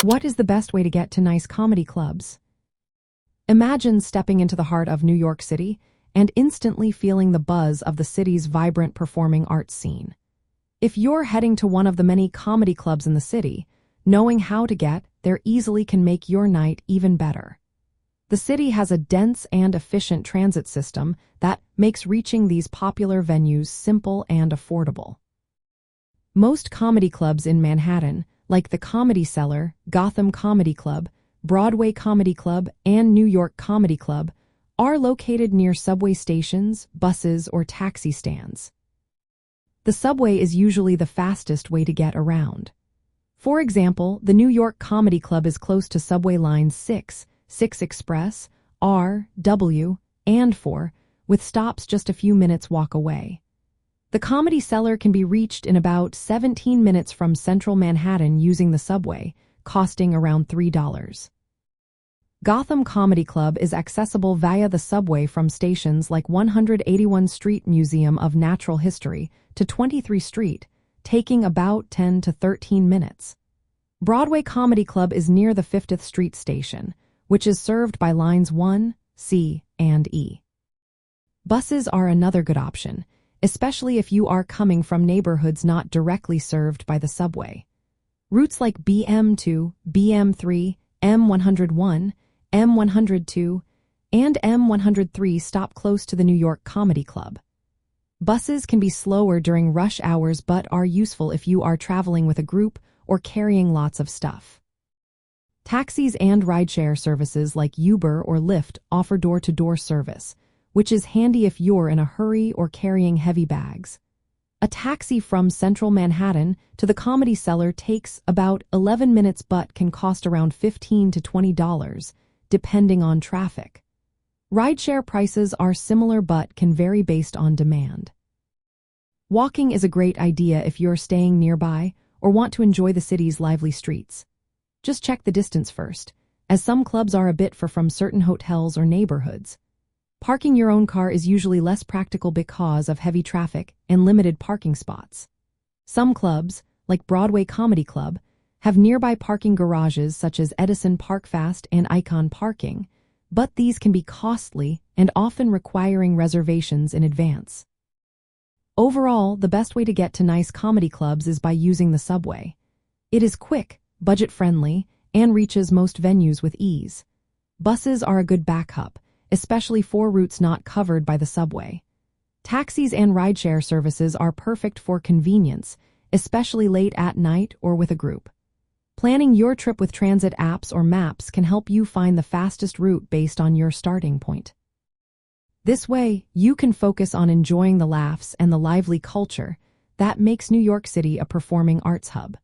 What is the best way to get to nice comedy clubs? Imagine stepping into the heart of New York City and instantly feeling the buzz of the city's vibrant performing arts scene. If you're heading to one of the many comedy clubs in the city, knowing how to get there easily can make your night even better. The city has a dense and efficient transit system that makes reaching these popular venues simple and affordable. Most comedy clubs in Manhattan, like the Comedy Cellar, Gotham Comedy Club, Broadway Comedy Club, and New York Comedy Club, are located near subway stations, buses, or taxi stands. The subway is usually the fastest way to get around. For example, the New York Comedy Club is close to subway lines 6, 6 Express, R, W, and 4, with stops just a few minutes walk away. The Comedy Cellar can be reached in about 17 minutes from central Manhattan using the subway, costing around $3. Gotham Comedy Club is accessible via the subway from stations like 181 Street Museum of Natural History to 23 Street, taking about 10 to 13 minutes. Broadway Comedy Club is near the 50th Street station, which is served by lines 1, C, and E. Buses are another good option, especially if you are coming from neighborhoods not directly served by the subway. Routes like BM2, BM3, M101, M102, and M103 stop close to the New York Comedy Club. Buses can be slower during rush hours but are useful if you are traveling with a group or carrying lots of stuff. Taxis and rideshare services like Uber or Lyft offer door-to-door service, which is handy if you're in a hurry or carrying heavy bags. A taxi from central Manhattan to the Comedy Cellar takes about 11 minutes but can cost around $15 to $20, depending on traffic. Rideshare prices are similar but can vary based on demand. Walking is a great idea if you're staying nearby or want to enjoy the city's lively streets. Just check the distance first, as some clubs are a bit far from certain hotels or neighborhoods. Parking your own car is usually less practical because of heavy traffic and limited parking spots. Some clubs, like Broadway Comedy Club, have nearby parking garages such as Edison Park Fast and Icon Parking, but these can be costly and often requiring reservations in advance. Overall, the best way to get to nice comedy clubs is by using the subway. It is quick, budget-friendly, and reaches most venues with ease. Buses are a good backup, especially for routes not covered by the subway. Taxis and rideshare services are perfect for convenience, especially late at night or with a group. Planning your trip with transit apps or maps can help you find the fastest route based on your starting point. This way, you can focus on enjoying the laughs and the lively culture that makes New York City a performing arts hub.